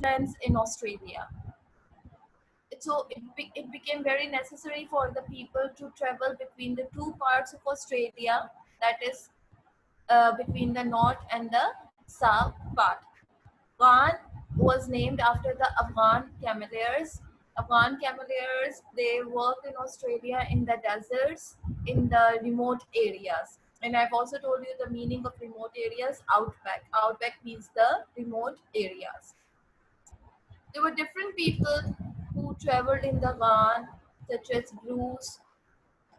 lands in Australia. It became very necessary for the people to travel between the two parts of Australia, that is between the north and the south part. Afghan was named after the Afghan cameleers. Afghan cameleers, they work in Australia in the deserts, in the remote areas. And I've also told you the meaning of remote areas, outback. Outback means the remote areas. There were different people who traveled in the van, such as Bruce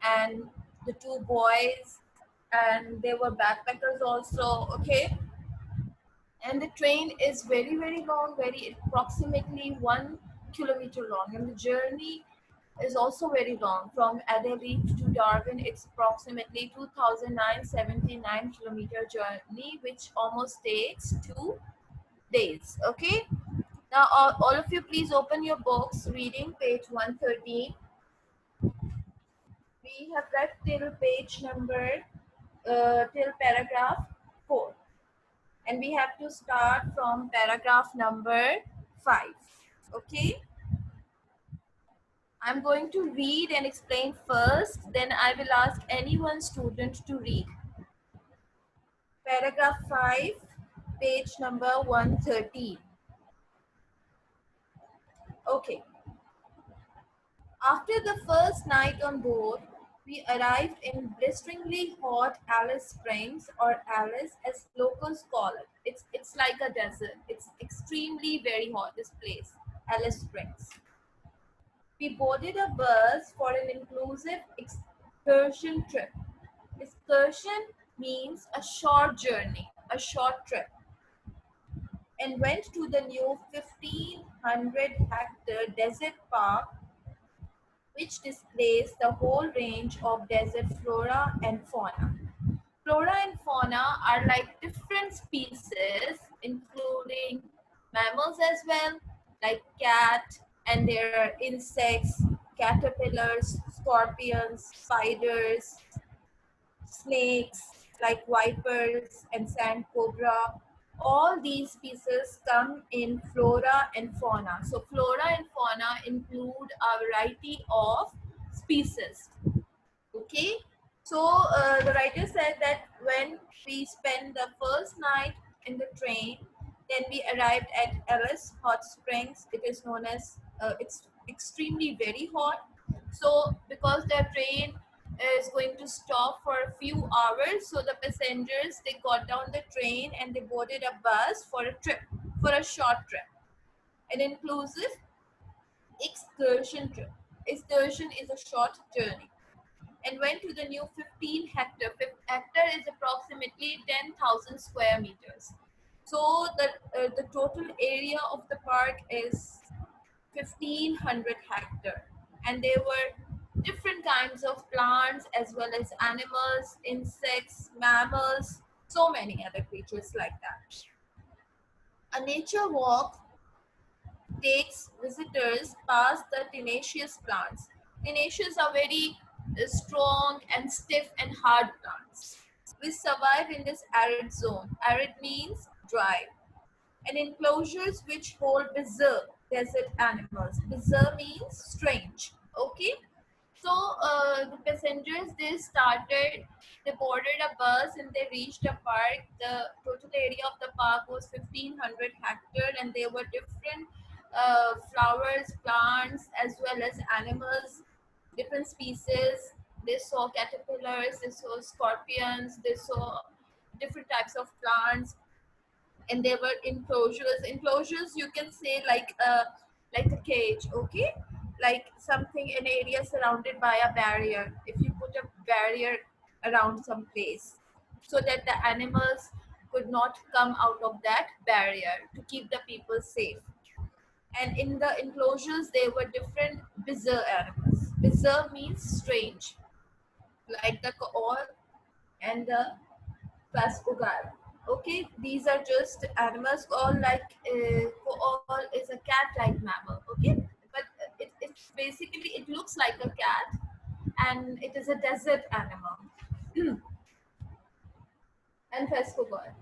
and the two boys, and there were backpackers also. Okay, and the train is very long, very approximately 1 kilometer long, and the journey is also very long. From Adelaide to Darwin, it's approximately 2,979 kilometer journey, which almost takes 2 days. Okay, now all of you, please open your books, reading page 113. We have read till page number till paragraph 4, and we have to start from paragraph number 5. Okay, I'm going to read and explain first, then I will ask any one student to read. Paragraph 5, page number 113. Okay, after the first night on board, we arrived in blisteringly hot Alice Springs, or Alice as locals call it. It's like a desert. It's extremely very hot, this place, Alice Springs. We boarded a bus for an inclusive excursion trip. Excursion means a short journey, a short trip, and went to the new 1,500-hectare desert park, which displays the whole range of desert flora and fauna. Flora and fauna are like different species, including mammals as well, like cat, and there are insects, caterpillars, scorpions, spiders, snakes like vipers and sand cobra. All these species come in flora and fauna. So flora and fauna include a variety of species. Okay, so the writer said that when we spent the first night in the train, then we arrived at Alice Hot Springs. It is known as it's extremely very hot. So because the train is going to stop for a few hours, so the passengers, they got down the train and they boarded a bus for a trip, for a short trip, an inclusive excursion trip. Excursion is a short journey, and went to the new 15 hectare. Hectare is approximately 10,000 square meters. So the total area of the park is 1,500 hectare, and there were different kinds of plants as well as animals, insects, mammals, so many other creatures like that. A nature walk takes visitors past the tenacious plants. Tenacious are very strong and stiff and hard plants. We survive in this arid zone. Arid means dry. And enclosures which hold bizarre desert animals. Bizarre means strange. Okay. So the passengers, they boarded a bus and they reached a park. The total area of the park was 1,500 hectare, and there were different flowers, plants, as well as animals, different species. They saw caterpillars, they saw scorpions, they saw different types of plants, and there were enclosures. Enclosures, you can say like a cage. Okay, like something, an area surrounded by a barrier. If you put a barrier around some place so that the animals could not come out of that barrier, to keep the people safe. And in the enclosures there were different bizarre animals. Bizarre means strange, like the koal and the Pascogal. Okay, these are just animals. All like koal is a cat-like mammal. Okay, but it's basically, it looks like a cat, and it is a desert animal. And Pascogal.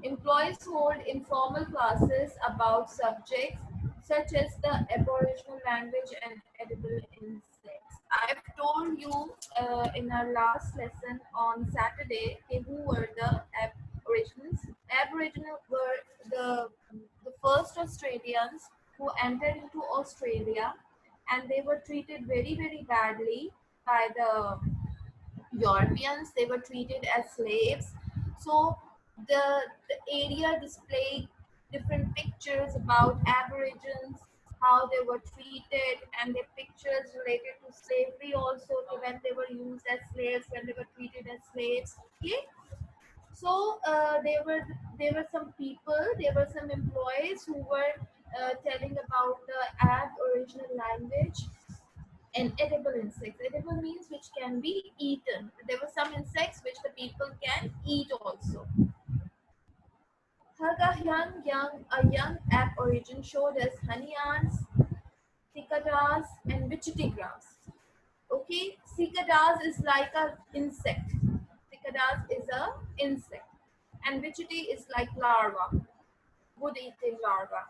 Employees hold informal classes about subjects such as the Aboriginal language and edible insects. I've told you in our last lesson on Saturday who were the Aborigines. Aboriginal were the first Australians who entered into Australia, and they were treated very very badly by the Europeans. They were treated as slaves. So the area displayed different pictures about Aborigines, how they were treated, and the pictures related to slavery also, to when they were used as slaves, when they were treated as slaves. Okay, so there were some people, there were some employees who were telling about the Aboriginal language and edible insects. Edible means which can be eaten. There were some insects which the people can eat also. A young app origin showed us honey ants, cicadas, and witchetty grass. Okay, cicadas is like a insect. Cicadas is a insect, and witchetty is like larva, wood-eating larva.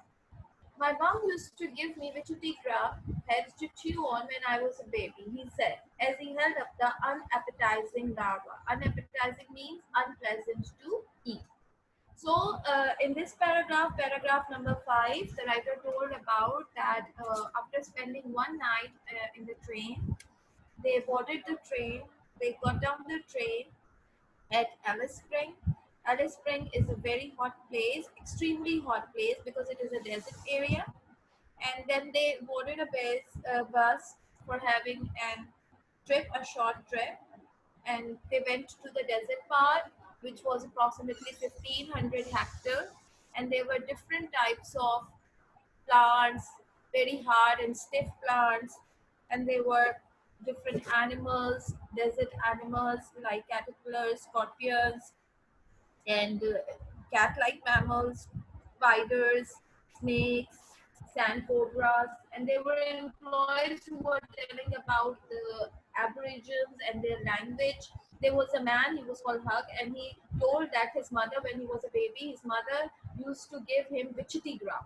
My mom used to give me vitigraph heads to chew on when I was a baby, he said, as he held up the unappetizing larva. Unappetizing means unpleasant to eat. So, in this paragraph, paragraph number 5, the writer told about that after spending one night in the train, they boarded the train, they got down the train at Alice Spring. Alice Spring is a very hot place, extremely hot place because it is a desert area, and then they boarded a bus for having a short trip, and they went to the desert part, which was approximately 1500 hectare, and there were different types of plants, very hard and stiff plants, and there were different animals, desert animals like caterpillars, scorpions, and cat-like mammals, spiders, snakes, sand cobras, and there were employees who were telling about the Aborigines and their language. There was a man, he was called Hug, and he told that his mother, when he was a baby, his mother used to give him wichity gram.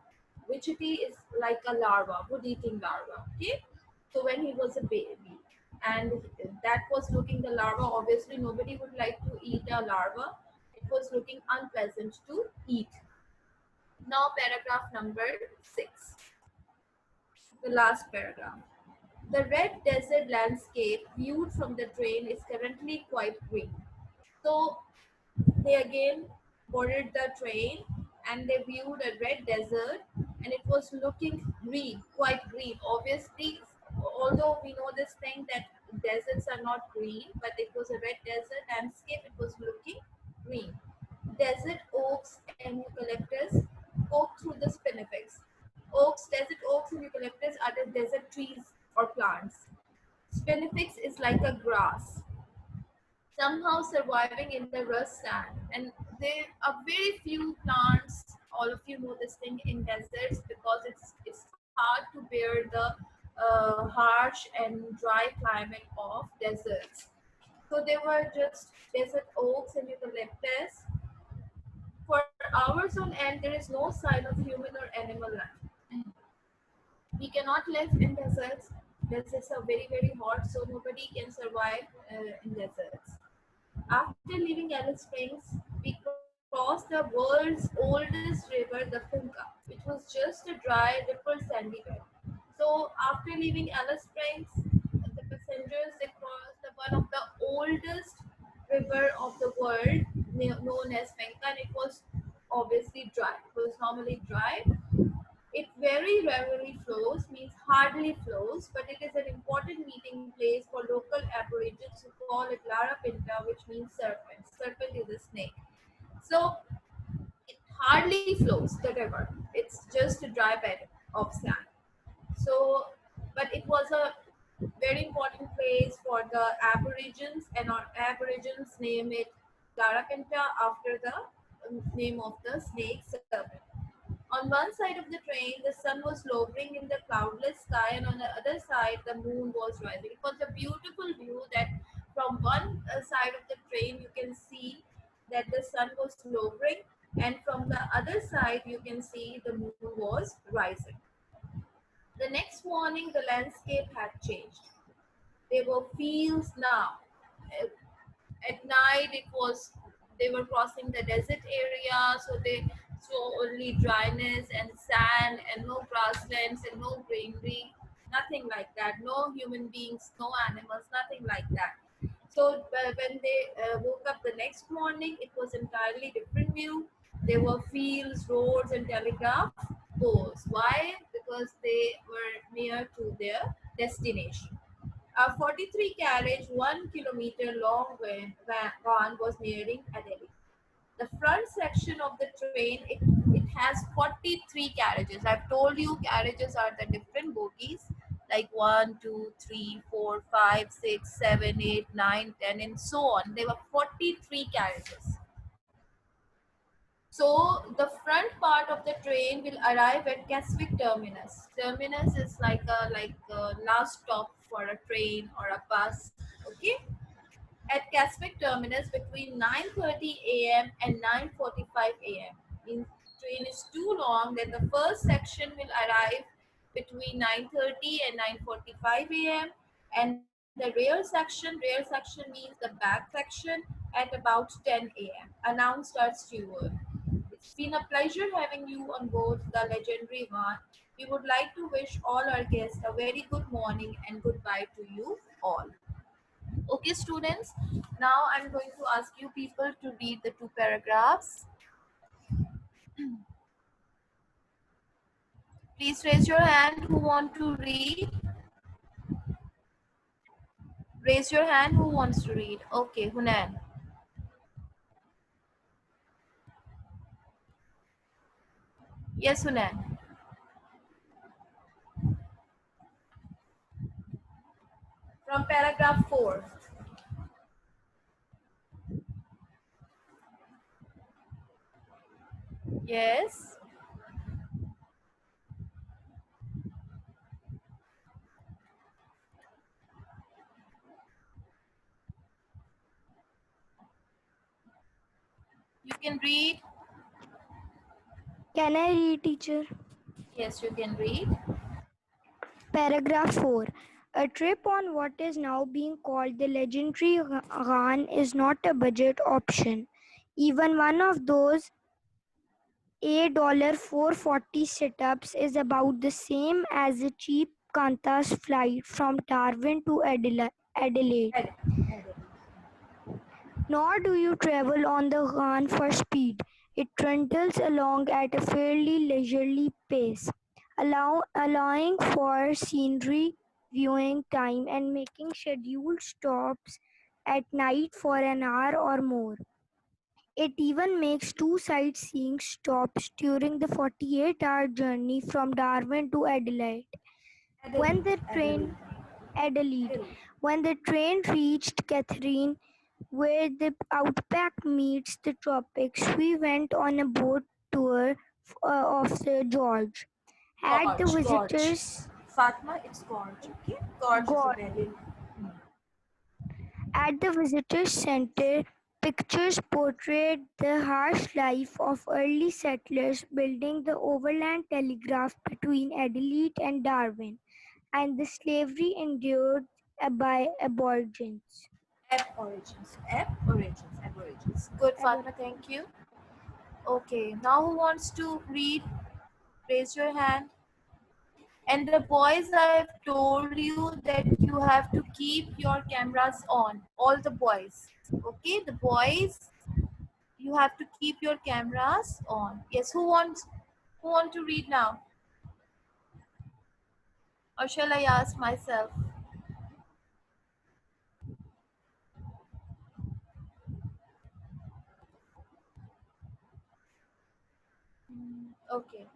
Wichity is like a larva, wood-eating larva. Okay, so when he was a baby, and that was looking the larva. Obviously, nobody would like to eat a larva. It was looking unpleasant to eat. Now, paragraph number 6, the last paragraph. The red desert landscape viewed from the train is currently quite green. So, they again boarded the train and they viewed a red desert, and it was looking green, quite green. Obviously, although we know this thing that deserts are not green, but it was a red desert landscape, it was looking green. Desert oaks and eucalyptus poke through the spinifex. Desert oaks and eucalyptus are the desert trees or plants. Spinifex is like a grass, somehow surviving in the rust sand. And there are very few plants. All of you know this thing in deserts because it's hard to bear the harsh and dry climate of deserts. So there were just desert oaks and eucalyptus. For hours on end, there is no sign of human or animal life. We cannot live in deserts. Deserts are very very hot, so nobody can survive in deserts. After leaving Alice Springs, we crossed the world's oldest river, the Finca, which was just a dry, rippled, sandy bed. So, after leaving Alice Springs, the passengers they crossed one of the oldest river of the world, known as Finca, and it was obviously dry. It was normally dry. It very rarely flows, means hardly flows, but it is an important meeting place for local aborigines who call it Lara Pinta, which means serpent. Serpent is a snake. So it hardly flows, the river. It's just a dry bed of sand. So, but it was a very important place for the aborigines, and our aborigines name it Lara Pinta after the name of the snake serpent. On one side of the train, the sun was lowering in the cloudless sky, and on the other side, the moon was rising. It was a beautiful view that from one side of the train, you can see that the sun was lowering, and from the other side you can see the moon was rising. The next morning the landscape had changed. There were fields now. At night it was, they were crossing the desert area, so they saw only dryness and sand and no grasslands and no greenery, nothing like that, no human beings, no animals, nothing like that. So when they woke up the next morning, it was entirely different view. There were fields, roads and telegraph poles. Why? Because they were near to their destination. A 43 carriage, 1 kilometer long van was nearing Adelaide. The front section of the train, it has 43 carriages. I've told you carriages are the different bogies like 1, 2, 3, 4, 5, 6, 7, 8, 9, 10, and so on. There were 43 carriages. So the front part of the train will arrive at Keswick terminus. Terminus is like a last stop for a train or a bus. Okay, at Keswick terminus between 9:30 a.m. and 9:45 a.m. The train is too long that the first section will arrive between 9:30 and 9:45 a.m. and the rear section means the back section, at about 10 a.m. Announced our steward. It's been a pleasure having you on board the legendary one. We would like to wish all our guests a very good morning and goodbye to you all. Okay, students, now I'm going to ask you people to read the two paragraphs. Please raise your hand who want to read. Raise your hand who wants to read. Okay, Hunan. Yes, Hunan. From paragraph 4. Yes. You can read. Can I read, teacher? Yes, you can read. Paragraph 4. A trip on what is now being called the legendary Ghan is not a budget option. Even one of those $440 sit-ups is about the same as a cheap Qantas flight from Darwin to Adelaide. Nor do you travel on the Ghan for speed. It trundles along at a fairly leisurely pace, allowing for scenery, viewing time, and making scheduled stops at night for an hour or more. It even makes 2 sightseeing stops during the 48-hour journey from Darwin to Adelaide. When the train Adelaide. When the train reached Catherine, where the outback meets the tropics, we went on a boat tour of the George. At the Gorge. visitors Fatma, it's gorge. Okay, gorge is a Gorge. very. At the visitors center, pictures portrayed the harsh life of early settlers building the overland telegraph between Adelaide and Darwin, and the slavery endured by aborigines. Aborigines. Good, Fatma, thank you. Okay, now who wants to read? Raise your hand. And the boys, I've told you that you have to keep your cameras on. All the boys. Okay, the boys, you have to keep your cameras on. Yes, who want to read now? Or shall I ask myself? Okay.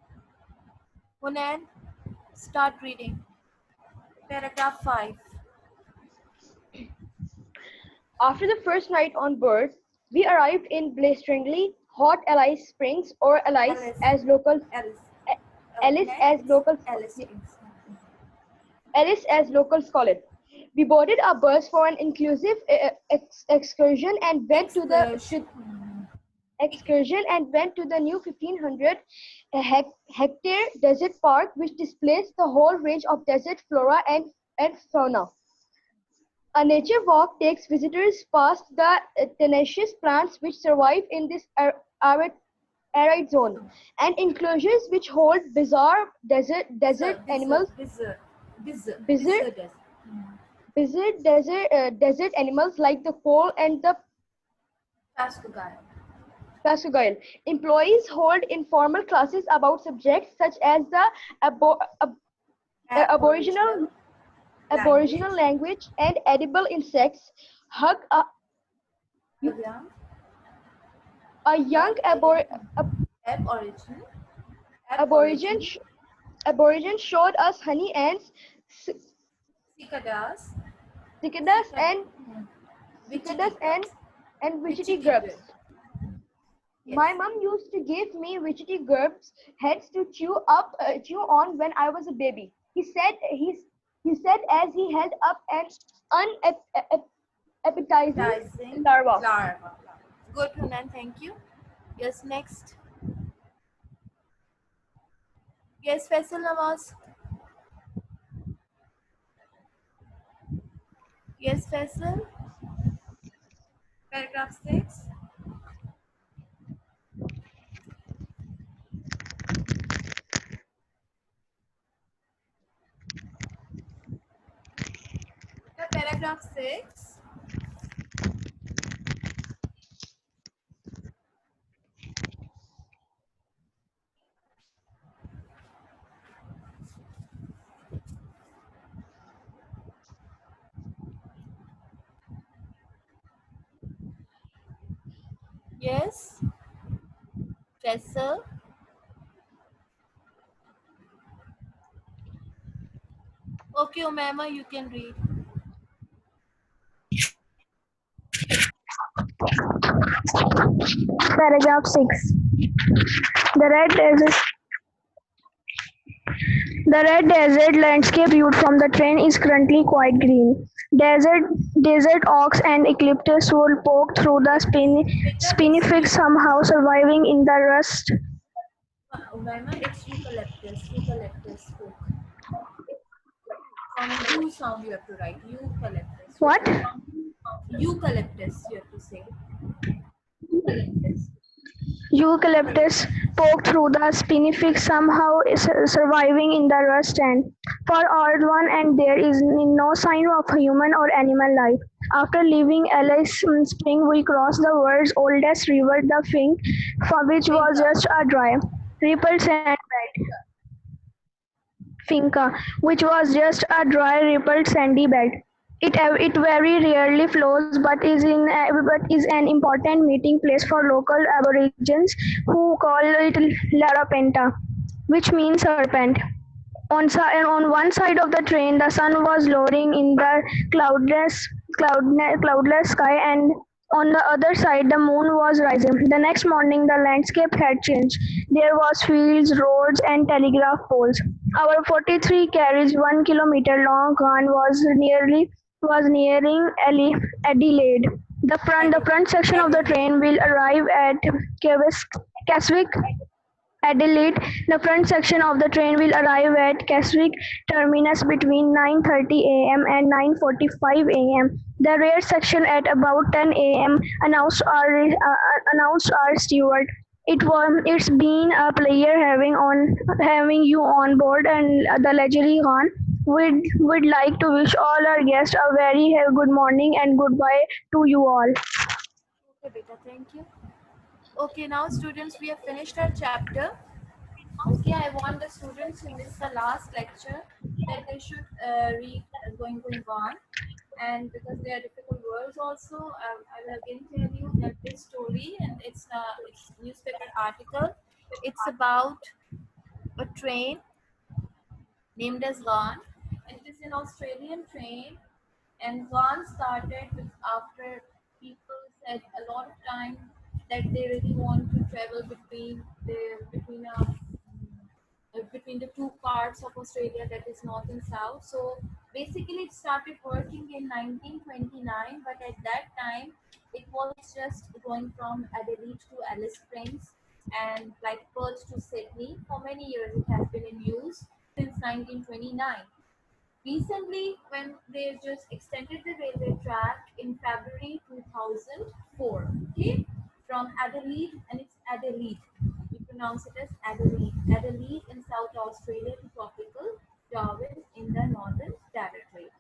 Hunan, start reading. Paragraph 5. After the first night on board, we arrived in blisteringly hot Alice Springs, or Alice as locals Alice as locals Alice as locals call it. We boarded a bus for an inclusive excursion and went to the excursion and went to the new 1500 hectare desert park, which displays the whole range of desert flora and fauna. A nature walk takes visitors past the tenacious plants which survive in this arid zone, and enclosures which hold bizarre desert animals, bizarre Bizarre. desert animals like the coal and the Pascal. passegail. Employees hold informal classes about subjects such as the abo- ab- aboriginal Aboriginal aboriginal language. language and edible insects. Hug Again, a the young aborigine. aborigine Aborigine. sh- aborigine showed us honey ants, Cicadas. cicadas Cicad. and cicadas Witchy grubs. and witchetty Witchy grubs. grub. My Yes. mom used to give me witchetty grubs heads to chew on when I was a baby. He said as he held up an unappetizing Appetizing larva. larva. Good, Hunan. Thank you. Yes, next. Yes, Faisal Nawaz. Yes, Faisal. Paragraph 6. The paragraph 6. Yes, Faisal. Okay, Umema, you can read. Paragraph 6. The red desert The red desert landscape viewed from the train is currently quite green. Desert oaks and eucalyptus wood poke through the Beta, it's spinifex, somehow surviving in the rust. Umema, it's eucalyptus. Eucalyptus oak. From U sound you have to write. Eucalyptus. What? Okay. Eucalyptus you have to say. Eucalyptus poke through the spinifex, somehow surviving in the rust and for odd one, and there is no sign of human or animal life. After leaving Alice Spring, we crossed the world's oldest river, the Fink, for which was Finca. just a dry, rippled sandbed. Finca, which was just a dry, rippled sandy bed. It very rarely flows, but is an important meeting place for local aborigines who call it Larapenta, which means serpent. On one side of the train, the sun was lowering in the cloudless sky, and on the other side, the moon was rising. The next morning, the landscape had changed. There was fields, roads, and telegraph poles. Our 43 carriage, 1 kilometer long run was nearing Adelaide. The front section of the Adelaide. train will arrive at Keswick, Adelaide. The front section of the train will arrive at Keswick terminus between 9:30 a.m. and 9:45 a.m. The rear section at about 10 a.m. announced our steward. It's been a pleasure having you on board and the leisurely on. We'd like to wish all our guests a very good morning and goodbye to you all. Okay, beta, thank you. Okay, now students, we have finished our chapter. Okay, I want the students who missed the last lecture that they should read going on, and because they are difficult words also, I will again tell you that this story, and it's newspaper article. It's about a train named as Ghan, and it is an Australian train. And Ghan started with after people said a lot of time that they really want to travel between between the two parts of Australia, that is north and south. So basically, it started working in 1929, but at that time, it was just going from Adelaide to Alice Springs and like Perth to Sydney. For many years, it has been in use since 1929. Recently, when they just extended the railway track in February 2004, okay, from Adelaide, and it's Adelaide. We pronounce it as Adelaide. Adelaide in South Australia to tropical Darwin in the Northern Territory.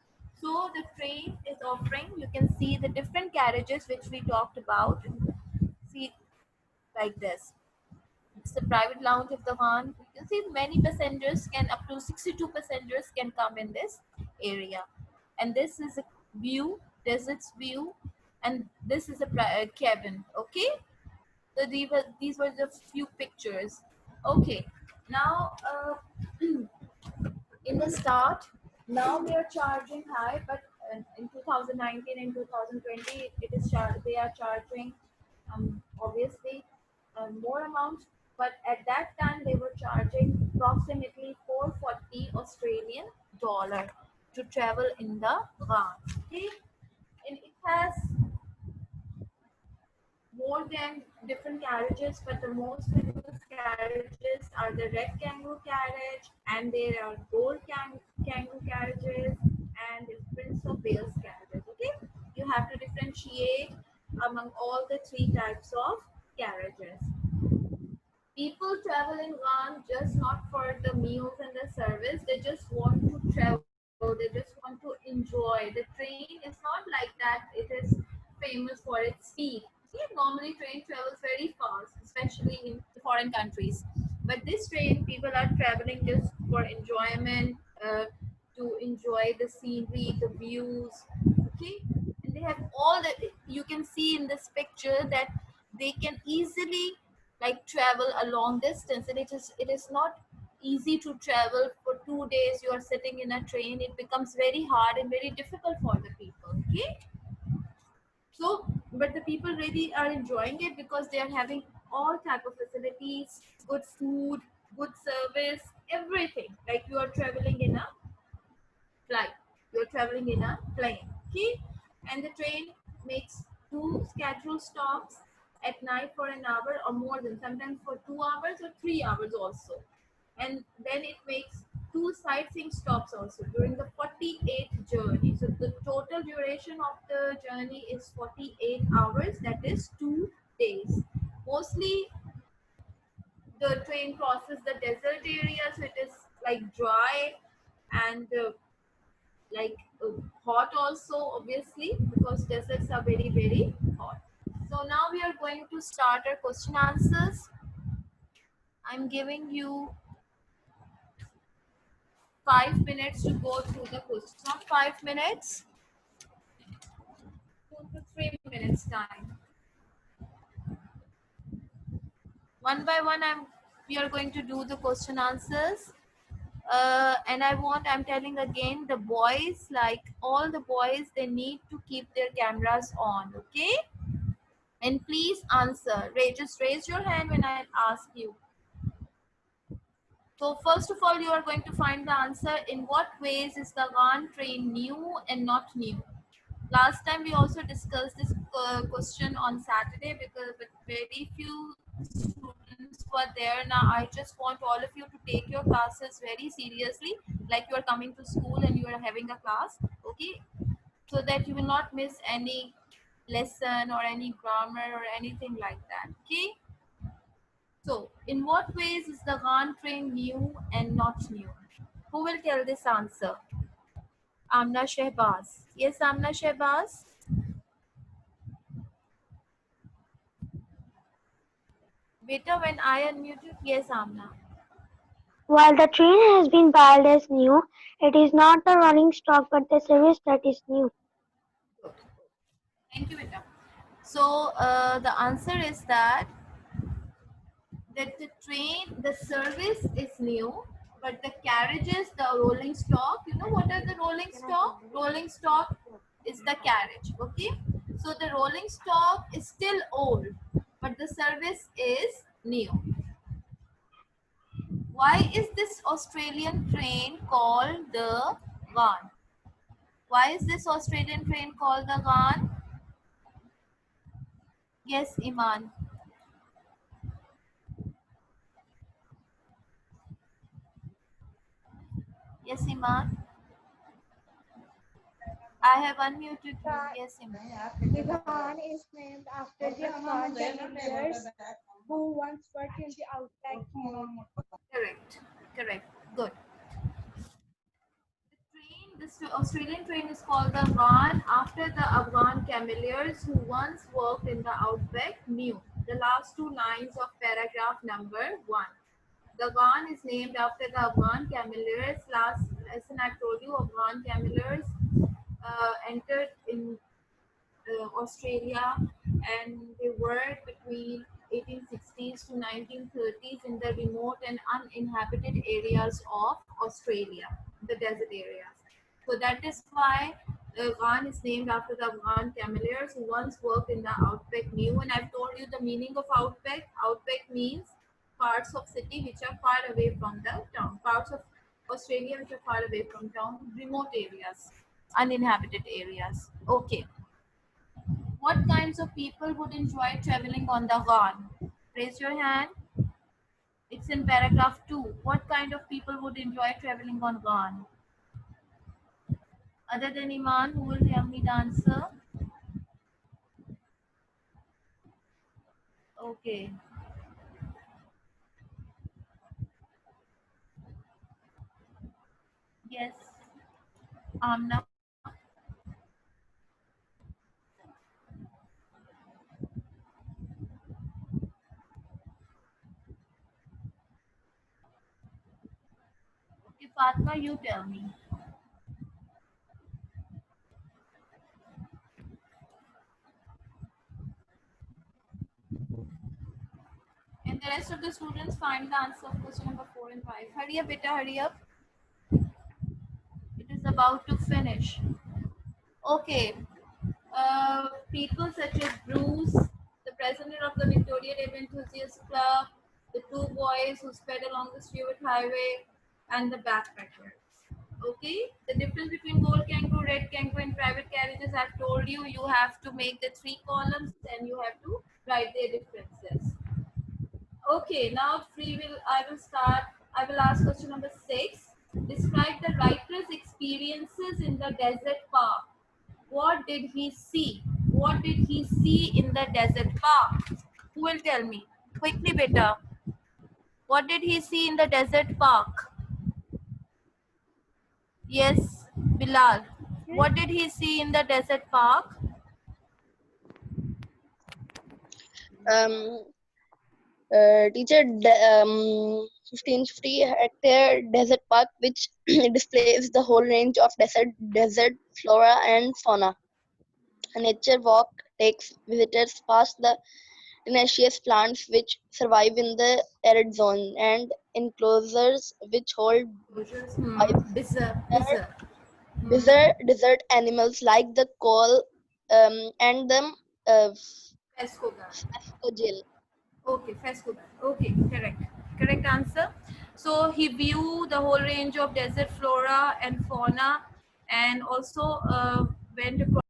So the train is offering, you can see the different carriages which we talked about. See, like this. It's the private lounge of the van. You can see many passengers can, up to 62 passengers can come in this area. And this is a view, desert's view, and this is a cabin. Okay, so these were the few pictures. Okay, now in the start, now they are charging high, but in 2019 and 2020 it is they are charging obviously more amount, but at that time they were charging approximately 440 Australian dollar to travel in the van. Okay, and it has more than different carriages, but the most famous carriages are the red kangaroo carriage, and there are gold kangaroo carriages, and the Prince of Wales carriages. Okay, you have to differentiate among all the three types of carriages. People travel in van just not for the meals and the service. They just want to travel. They just want to enjoy. The train is not like that. It is famous for its speed. See, normally train travels very fast, especially in foreign countries. But this train, people are traveling just for enjoyment, to enjoy the scenery, the views. Okay, and they have all that. You can see in this picture that they can easily like travel a long distance, and it is not easy to travel for 2 days. You are sitting in a train, it becomes very hard and very difficult for the people. Okay, so but the people really are enjoying it because they are having all type of facilities, good food, good service, everything, like you are traveling in a flight. You're traveling in a plane. Okay? And the train makes two scheduled stops at night for an hour or more than, sometimes for 2 hours or 3 hours also. And then it makes two sightseeing stops also during the 48th journey. So the total duration of the journey is 48 hours, that is 2 days. Mostly the train crosses the desert area, so it is like dry and like hot also, obviously, because deserts are very hot. So now we are going to start our question answers. I'm giving you 5 minutes to go through the question. Not 5 minutes, 2 to 3 minutes time. One by one, we are going to do the question answers. And I'm telling again, the boys, like all the boys, they need to keep their cameras on. Okay, and please answer. Just raise your hand when I ask you. So first of all, you are going to find the answer. In what ways is the Ghan train new and not new? Last time we also discussed this question on Saturday, because but very few students were there. Now I just want all of you to take your classes very seriously, like you are coming to school and you are having a class, okay? So that you will not miss any lesson or any grammar or anything like that, okay? So, in what ways is the Ghan train new and not new? Who will tell this answer? Amna Shehbaz. Yes, Amna Shehbaz. Beta, when I unmute you, yes, Amna. While the train has been billed as new, it is not the rolling stock but the service that is new. Good. Thank you, Beta. So, the answer is that the train, the service is new, but the carriages, the rolling stock, you know what are the rolling stock? Rolling stock is the carriage, okay? So the rolling stock is still old, but the service is new. Why is this Australian train called the Ghan? Why is this Australian train called the Ghan? Yes, Iman. Yes, Iman. I have unmuted you. Yes, Iman. The Ghan is named after the Afghan pioneers who once worked in the outback mine. Correct. Correct. Good. This Australian train is called the Ghan after the Afghan cameliers who once worked in the outback knew. The last two lines of paragraph number 1. The Ghan is named after the Afghan cameliers. Last lesson I told you, Afghan cameliers entered in Australia, and they worked between 1860s to 1930s in the remote and uninhabited areas of Australia, the desert areas. So that is why Ghan is named after the Afghan cameliers who once worked in the outback new. And I've told you the meaning of outback. Outback means parts of city which are far away from the town, parts of Australia which are far away from town, remote areas, uninhabited areas. Okay. What kinds of people would enjoy traveling on the Ghan? Raise your hand. It's in paragraph 2. What kind of people would enjoy traveling on Ghan? Other than Iman, who will tell me the answer? Okay. Yes. Amna. Okay, Fatma, you tell me. And the rest of the students find the answer of question number 4 and 5. Hurry up, beta, hurry up. It is about to finish. Okay. People such as Bruce, the president of the Victoria Day Enthusiast Club, the two boys who sped along the Stewart Highway, and the backpackers. Okay, the difference between gold kangaroo, red kangaroo, and private carriages, I've told you, you have to make the 3 columns and you have to write their differences. Okay, now I will start. I will ask question number 6. Describe the writer's experiences in the desert park. What did he see? What did he see in the desert park? Who will tell me? Quickly, beta. What did he see in the desert park? Yes, Bilal. What did he see in the desert park? Um, Teacher, 1550-hectare desert park which displays the whole range of desert flora and fauna. A nature walk takes visitors past the tenacious plants which survive in the arid zone and enclosures which hold Bizarre. desert animals like the coal and the Fescogar. phascogel. Okay, Fescogar. Okay, correct. Correct answer. So he viewed the whole range of desert flora and fauna, and also went across